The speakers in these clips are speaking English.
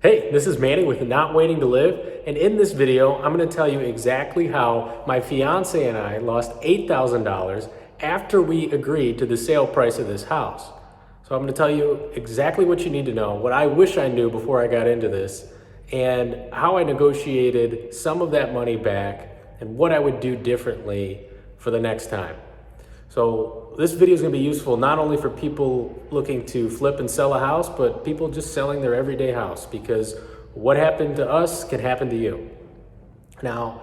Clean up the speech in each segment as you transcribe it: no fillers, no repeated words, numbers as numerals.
Hey, this is Manny with Not Waiting to Live, and in this video, I'm going to tell you exactly how my fiance and I lost $8,000 after we agreed to the sale price of this house. So I'm going to tell you exactly what you need to know, what I wish I knew before I got into this, and how I negotiated some of that money back, and what I would do differently for the next time. So this video is going to be useful not only for people looking to flip and sell a house, but people just selling their everyday house, because what happened to us can happen to you. Now,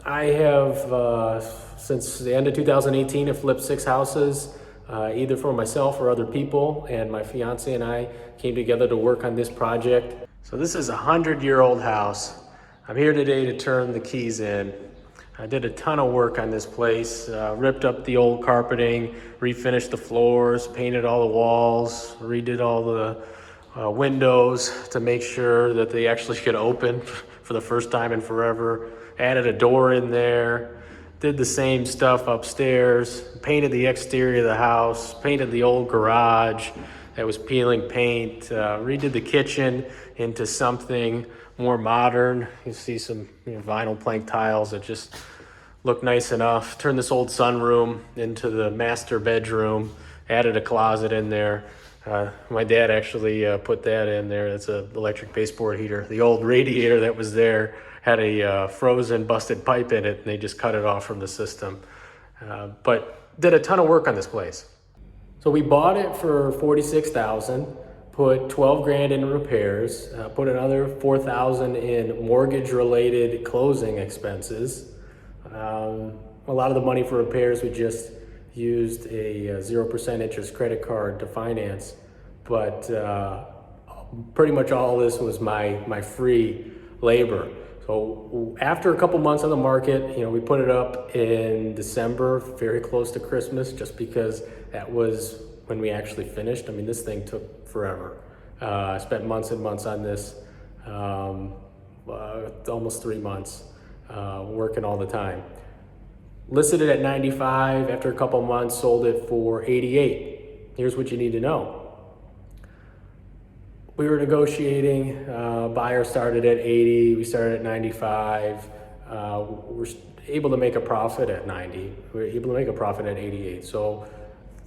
I have, since the end of 2018, have flipped 6 houses, either for myself or other people, and my fiance and I came together to work on this project. So this is a 100-year-old house. I'm here today to turn the keys in. I did a ton of work on this place, ripped up the old carpeting, refinished the floors, painted all the walls, redid all the windows to make sure that they actually could open for the first time in forever, added a door in there, did the same stuff upstairs, painted the exterior of the house, painted the old garage that was peeling paint, redid the kitchen into something more modern. You see some vinyl plank tiles that just look nice enough. Turned this old sunroom into the master bedroom, added a closet in there. My dad actually put that in there. That's an electric baseboard heater. The old radiator that was there had a frozen busted pipe in it, and they just cut it off from the system. But did a ton of work on this place. So we bought it for $46,000, put 12 grand in repairs, put another 4,000 in mortgage-related closing expenses. A lot of the money for repairs, we just used a 0% interest credit card to finance, but pretty much all this was my free labor. So after a couple months on the market, we put it up in December, very close to Christmas, just because that was when we actually finished. I mean, this thing took forever. I spent months and months on this, almost 3 months, working all the time. Listed it at 95, after a couple months, sold it for 88. Here's what you need to know. We were negotiating, buyer started at 80, we started at 95. We're able to make a profit at 90. We were able to make a profit at 88. So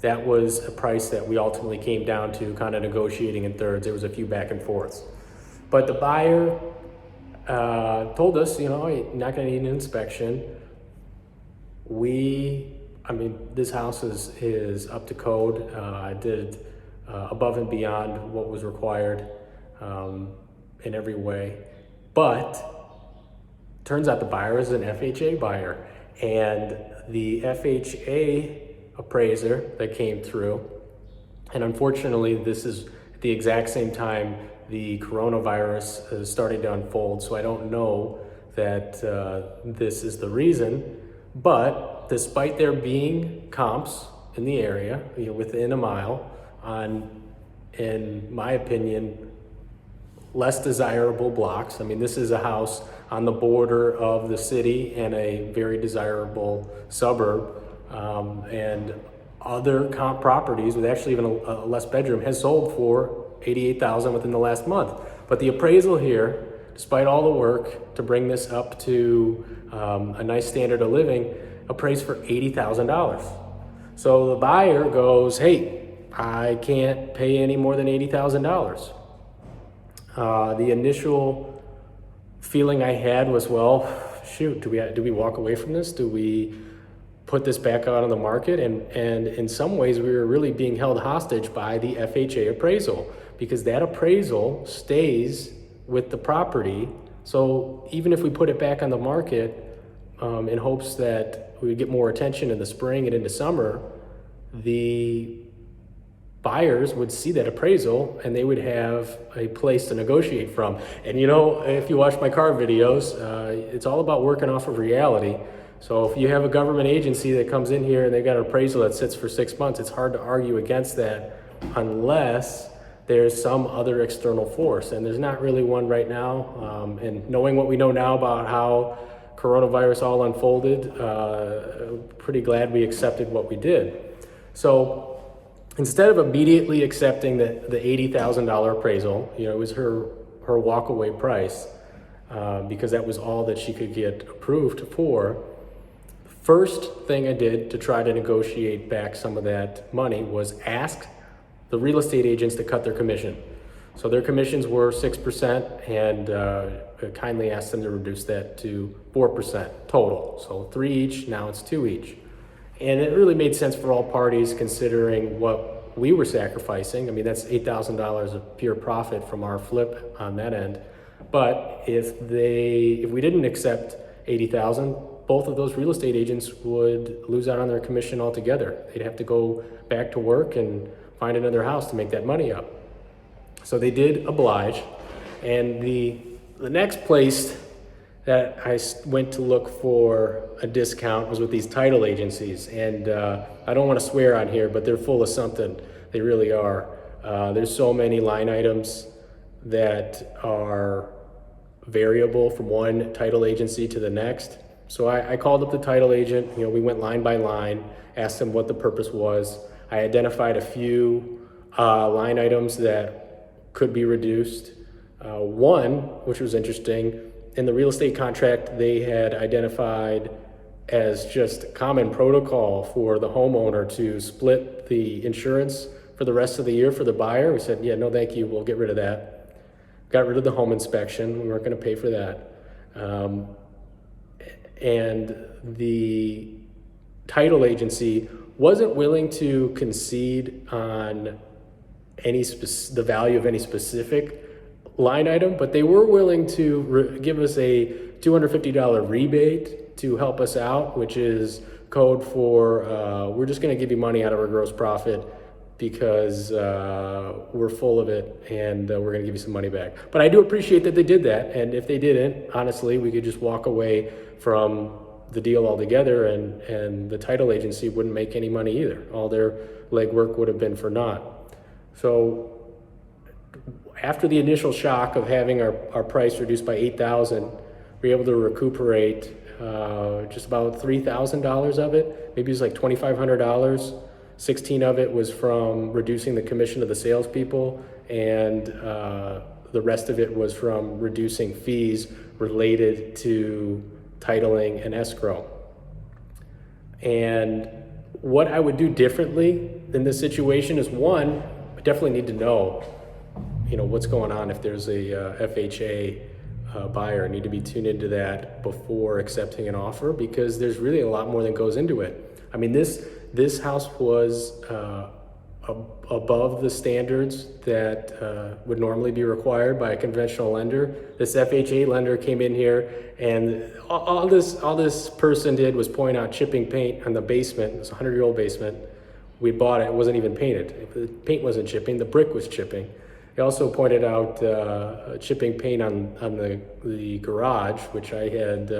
that was a price that we ultimately came down to, kind of negotiating in thirds. There was a few back and forths. But the buyer told us, you're not gonna need an inspection. This house is up to code. I did above and beyond what was required in every way. But turns out the buyer is an FHA buyer, and the FHA appraiser that came through, and unfortunately this is at the exact same time the coronavirus is starting to unfold, so I don't know that this is the reason, but despite there being comps in the area, within a mile, on, in my opinion, less desirable blocks. I mean, this is a house on the border of the city and a very desirable suburb, and other comp properties with actually even a less bedroom has sold for $88,000 within the last month. But the appraisal here, despite all the work to bring this up to a nice standard of living, appraised for $80,000. So the buyer goes, hey, I can't pay any more than $80,000. The initial feeling I had was, well, shoot, do we walk away from this? Do we put this back out on the market? And in some ways, we were really being held hostage by the FHA appraisal, because that appraisal stays with the property. So even if we put it back on the market in hopes that we would get more attention in the spring and into summer, the buyers would see that appraisal and they would have a place to negotiate from. And if you watch my car videos, it's all about working off of reality. So if you have a government agency that comes in here and they've got an appraisal that sits for 6 months, it's hard to argue against that unless there's some other external force. And there's not really one right now. And knowing what we know now about how coronavirus all unfolded, pretty glad we accepted what we did. So instead of immediately accepting the $80,000 appraisal, it was her her walkaway price because that was all that she could get approved for. First thing I did to try to negotiate back some of that money was ask the real estate agents to cut their commission. So their commissions were 6%, and kindly asked them to reduce that to 4% total. So 3 each, now it's 2 each. And it really made sense for all parties considering what we were sacrificing. I mean, that's $8,000 of pure profit from our flip on that end. But if we didn't accept $80,000, both of those real estate agents would lose out on their commission altogether. They'd have to go back to work and find another house to make that money up. So they did oblige. And the next place that I went to look for a discount was with these title agencies. And I don't want to swear on here, but they're full of something. They really are. There's so many line items that are variable from one title agency to the next. So I called up the title agent. We went line by line, asked them what the purpose was. I identified a few line items that could be reduced. One, which was interesting, in the real estate contract, they had identified as just common protocol for the homeowner to split the insurance for the rest of the year for the buyer. We said, yeah, no, thank you. We'll get rid of that. Got rid of the home inspection. We weren't going to pay for that. And the title agency wasn't willing to concede on the value of any specific line item, but they were willing to give us a $250 rebate to help us out, which is code for we're just going to give you money out of our gross profit because we're full of it, and we're going to give you some money back. But I do appreciate that they did that, and if they didn't, honestly, we could just walk away from the deal altogether, and the title agency wouldn't make any money either. All their legwork would have been for naught. So after the initial shock of having our price reduced by $8,000, we were able to recuperate just about $3,000 of it. Maybe it was like $2,500. 16 of it was from reducing the commission of the salespeople, and the rest of it was from reducing fees related to titling and escrow. And what I would do differently in this situation is, one, I definitely need to know, what's going on. If there's a FHA buyer, I need to be tuned into that before accepting an offer, because there's really a lot more that goes into it. I mean, this house was above the standards that would normally be required by a conventional lender. This FHA lender came in here, and all this person did was point out chipping paint on the basement. It was a 100-year-old basement. We bought it. It wasn't even painted. The paint wasn't chipping. The brick was chipping. He also pointed out chipping paint on the garage, which I had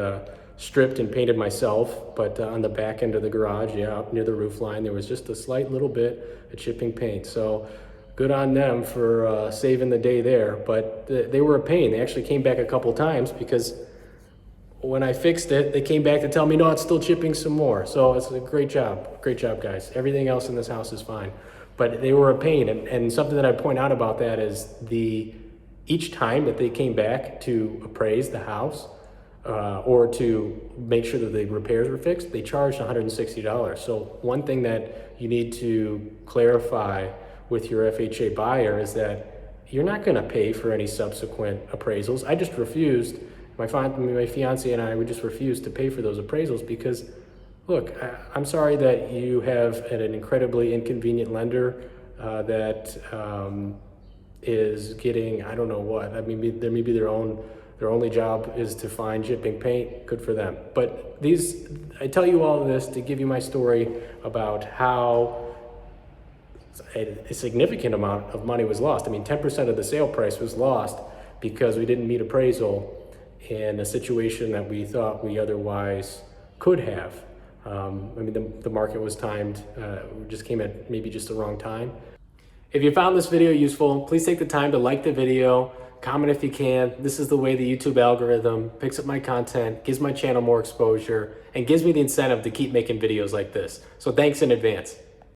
stripped and painted myself, but on the back end of the garage, out near the roof line, there was just a slight little bit of chipping paint. So good on them for saving the day there, but they were a pain. They actually came back a couple times, because when I fixed it, they came back to tell me, no, it's still chipping some more. So it's a great job, guys. Everything else in this house is fine, but they were a pain. And something that I point out about that is each time that they came back to appraise the house, or to make sure that the repairs were fixed, they charged $160. So one thing that you need to clarify with your FHA buyer is that you're not going to pay for any subsequent appraisals. I just refused. My fiance and I, we just refused to pay for those appraisals because, look, I'm sorry that you have an incredibly inconvenient lender that is getting, I don't know what. I mean, there may be their only job is to find chipping paint. Good for them. But I tell you all of this to give you my story about how a significant amount of money was lost. I mean, 10% of the sale price was lost because we didn't meet appraisal in a situation that we thought we otherwise could have. I mean, the market was timed. We just came at maybe just the wrong time. If you found this video useful, please take the time to like the video, comment if you can. This is the way the YouTube algorithm picks up my content, gives my channel more exposure, and gives me the incentive to keep making videos like this. So thanks in advance.